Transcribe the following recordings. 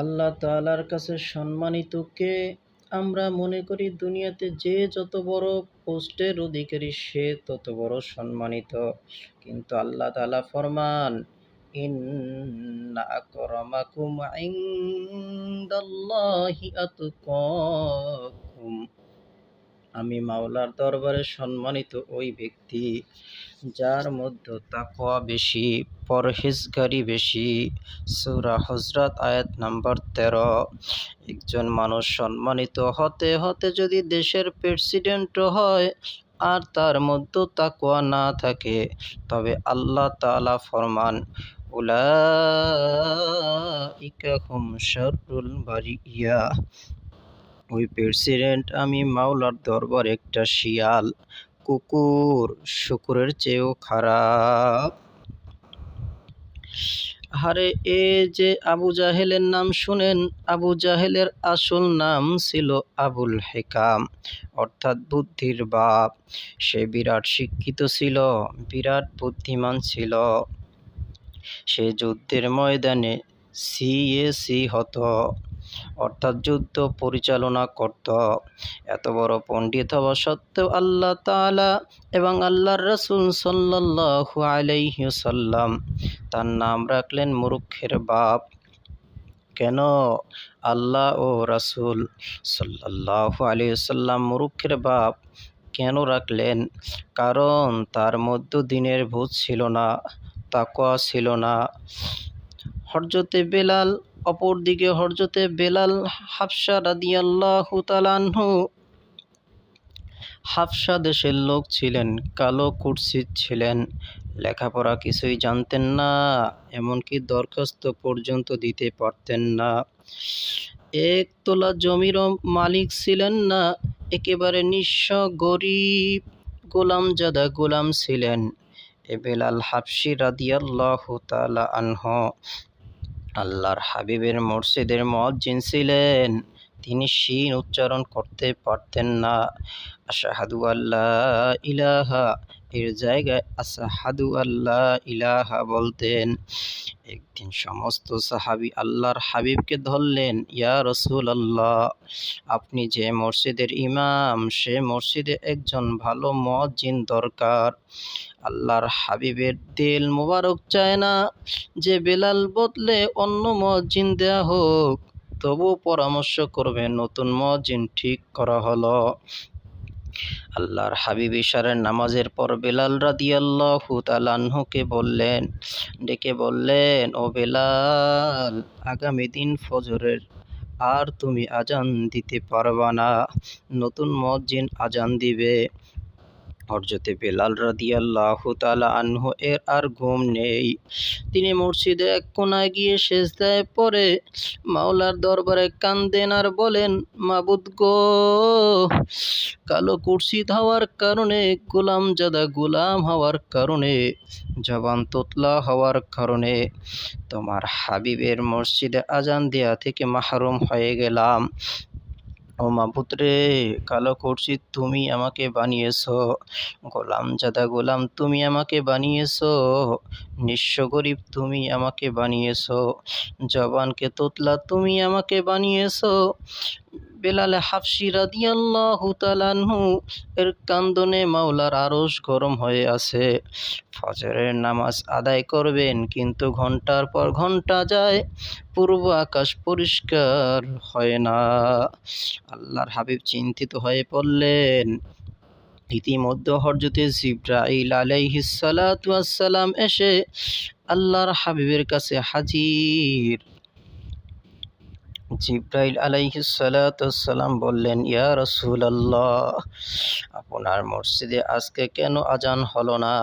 আল্লাহ তাআলার কাছে সম্মানিত কে? আমরা মনে করি দুনিয়াতে যে যত বড় পোস্টের অধিকারী সে তত বড় সম্মানিত। কিন্তু আল্লাহ তাআলা ফরমান, ইন্না আকরামাকুম ইনদাল্লাহি আতকাকুম। আমি মাওলার দরবারে সম্মানিত ওই ব্যক্তি যার মধ্যে তাকওয়া বেশি, পরহেজগারি বেশি। সূরা হুজরাত আয়াত নাম্বার 13। একজন মানুষ সম্মানিত হতে হতে যদি দেশের প্রেসিডেন্টও হয় আর তার মধ্যে তাকওয়া না থাকে, তবে আল্লাহ তাআলা ফরমান, উলাইকা হুম শাররুল বারিয়া। ওই প্রেসিডেন্ট আমি মাওলার দরবারে একটা শিয়াল, কুকুর, শূকরের চেয়েও খারাপ। আরে এ যে আবু জাহেলের নাম শুনেন, আবু জাহেলের আসল নাম ছিল আবুল হেকাম, অর্থাৎ বুদ্ধির বাপ। সে বিরাট শিক্ষিত ছিল, বিরাট বুদ্ধিমান ছিল। সে যুদ্ধের ময়দানে সিএসি হতো, অর্থাৎ যুদ্ধ পরিচালনা করত। এত বড় পণ্ডিত হওয়া সত্ত্বেও আল্লাহ তাআলা এবং আল্লাহর রাসূল সাল্লাল্লাহু আলাইহি ওয়াসাল্লাম তার নাম রাখলেন মূর্খের বাপ। কেন? আল্লাহ ও রাসূল সাল্লাল্লাহু আলাইহি ওয়াসাল্লাম মূর্খের বাপ কেন রাখলেন? কারণ তার মধ্যে দ্বীনের বোঝ ছিল না, তাকওয়া ছিল না। হযরতে বেলাল, অপরদিকে হযরতে বেলাল হাবশা রাদিয়াল্লাহু তাআলা আনহু হাবশা দেশের লোক ছিলেন, কালো কুৎসিত ছিলেন, লেখাপড়া কিছুই জানতেন না, এমনকি দরখাস্ত পর্যন্ত দিতে পারতেন না। এক তোলা জমিরও মালিক ছিলেন না, একেবারে নিঃস্ব গরিব গোলামজাদা গোলাম ছিলেন। এ বেলাল হাবশী রাদিয়াল্লাহু তাআলা আনহু আল্লাহর হাবিবের মসজিদের মুয়াজ্জিন ছিলেন। তিনি শিন উচ্চারণ করতে পারতেন না। আশহাদু আল্লা ইলাহা এর জায়গায় আশহাদু আল্লা ইলাহা বলতেন। একদিন সমস্ত সাহাবী আল্লাহর হাবিবকে ধরলেন, ইয়া রাসূলুল্লাহ, আপনি যে মসজিদের ইমাম, সে মসজিদে একজন ভালো মুয়াজ্জিন দরকার। আল্লাহর হাবিবের দিল মোবারক চায় না যে বেলাল বদলে অন্য মুয়াজ্জিন দেয়া হোক, তবু পরামর্শ করবে নতুন মুয়াজ্জিন ঠিক করা হলো। আল্লাহর হাবিব ইশারের নামাজের পর বেলাল রাদিয়াল্লাহু তাআলা আনহুকে ডেকে বললেন, ও বেলাল, আগামী দিন ফজরের আর তুমি আজান দিতে পারবা না, নতুন মুয়াজ্জিন আজান দিবে। হযরতে বেলাল রাদিয়াল্লাহু তাআলা আনহু এর আর ঘুম নেই। তিনি মসজিদে এক কোণায় গিয়ে সেজদায় পড়ে মাওলার দরবারে কান্দেন আর বলেন, মাবুদ গো, কালো কুৎসিত হওয়ার কারণে, গোলামজাদা গোলাম হওয়ার কারণে, জবান তোতলা হওয়ার কারণে তোমার হাবিবের মসজিদে আজান দেয়া থেকে মাহরুম হয়ে গেলাম। ও মাবুদ রে, কালো কুৎসিত তুমি আমাকে বানিয়েছো, গোলামজাদা গোলাম তুমি আমাকে বানিয়েছো, নিঃস্ব গরিব তুমি আমাকে বানিয়েছো, জবানকে তোতলা তুমি আমাকে বানিয়েছো। বেলাল হাবশী রাদিয়াল্লাহু তাআলা আনহু এর কান্দনে মাওলার আরশ গরম হয়ে আছে। ফজরের নামাজ আদায় করবেন, কিন্তু ঘন্টার পর ঘন্টা যায়, পূর্ব আকাশ পরিষ্কার হয় না। আল্লাহর হাবিব চিন্তিত হয়ে পড়লেন। ইতিমধ্যে হযরতে জিবরাইল আলাইহিস সালাতু ওয়াস সালাম এসে আল্লাহর হাবিবের কাছে হাজির। জিবরাইল আলাইহিস সালাতু ওয়াস সালাম বললেন, ইয়া রাসূলুল্লাহ, আপনার মসজিদে আজকে কেন আজান হলো না?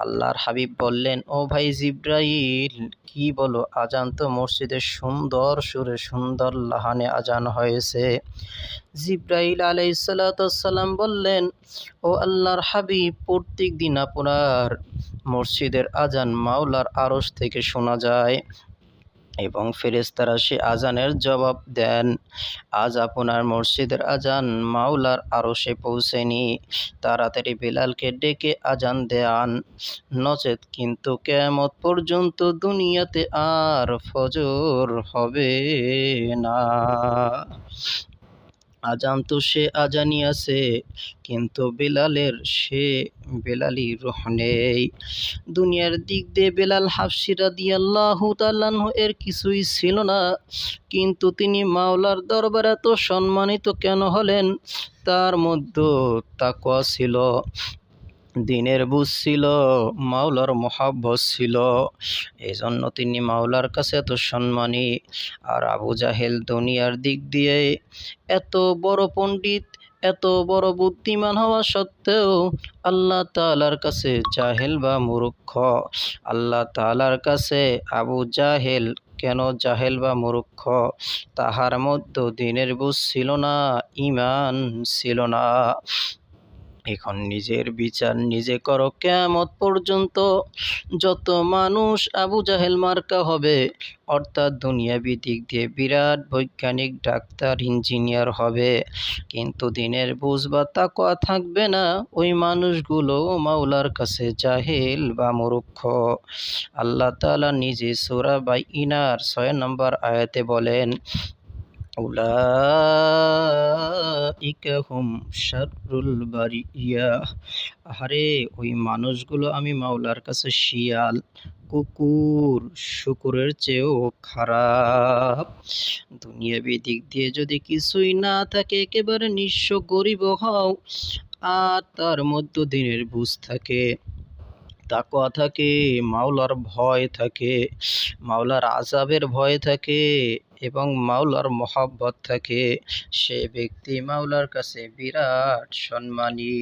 আল্লাহর হাবিব বললেন, ও ভাই জিবরাইল, কি বলো, আজান তো মসজিদে সুন্দর সুরে সুন্দর লাহানে আজান হয়েছে। জিবরাইল আলাইহিস সালাতু ওয়াস সালাম বললেন, ও আল্লাহর হাবিব, প্রত্যেক দিন আপনার মসজিদের আজান মাওলার আরশ থেকে শোনা যায়। এবং ফেরেশতারা সে আজানের জবাব দেন। আজ আপনার মসজিদের আজান মাওলার আরশে পৌঁছেনি, তাড়াতাড়ি বেলালকে ডেকে আজান দেয়ান, নচেৎ কিন্তু কিয়ামত পর্যন্ত দুনিয়াতে আর ফজর হবে না। আজান তো সে আজানই আছে, কিন্তু বেলালের সে বেলালি রূহ নেই। দুনিয়ার দিক দিয়ে বেলাল হাবশী রাদিয়াল্লাহু তাআলা আনহু এর কিছুই ছিল না, কিন্তু তিনি মাওলার দরবারে এত সম্মানিত কেন হলেন? তার মধ্যে তাকওয়া ছিল, দিনের বুঝ ছিল, মাওলার মহাব্বত ছিল, এজন্য তিনি মাওলার কাছে এত সম্মানী। আর আবু জাহেল দুনিয়ার দিক দিয়ে এত বড় পণ্ডিত, এত বড় বুদ্ধিমান হওয়া সত্ত্বেও আল্লাহ তাআলার কাছে জাহেল বা মূর্খ। আল্লাহ তাআলার কাছে আবু জাহেল কেন জাহেল বা মূর্খ? তাহার মধ্যে দিনের বুঝ ছিল না, ঈমান ছিল না। এখন নিজের বিচার নিজে করো। কিয়ামত পর্যন্ত যত মানুষ আবু জাহেল মার্কা হবে, অর্থাৎ দুনিয়াবি দিক দিয়ে বিরাট বৈজ্ঞানিক, ডাক্তার, ইঞ্জিনিয়ার হবে, কিন্তু দিনের বুঝ বা তাকওয়া থাকবে না, ওই মানুষগুলো মাওলার কাছে জাহেল বা মূর্খ। আল্লাহ তাআলা নিজে সূরা বাইনার ৬ নম্বর আয়াতে বলেন, উলাইকা হুম শাররুল বারিয়াহ। আহারে ওই মানুষগুলো আমি মাওলার কাছে শিয়াল, কুকুর, শূকরের চেয়েও খারাপ। দুনিয়াবি দিক দিয়ে যদি কিছুই না থাকে, একেবারে নিঃস্ব গরিব হও, আর তার মধ্যে দিনের বুঝ থাকে, তাকওয়া থাকে, মাওলার ভয় থাকে, মাওলার আযাবের ভয় থাকে এবং মাওলার মহব্বত থাকে, সে ব্যক্তি মাওলার কাছে বিরাট সম্মানী।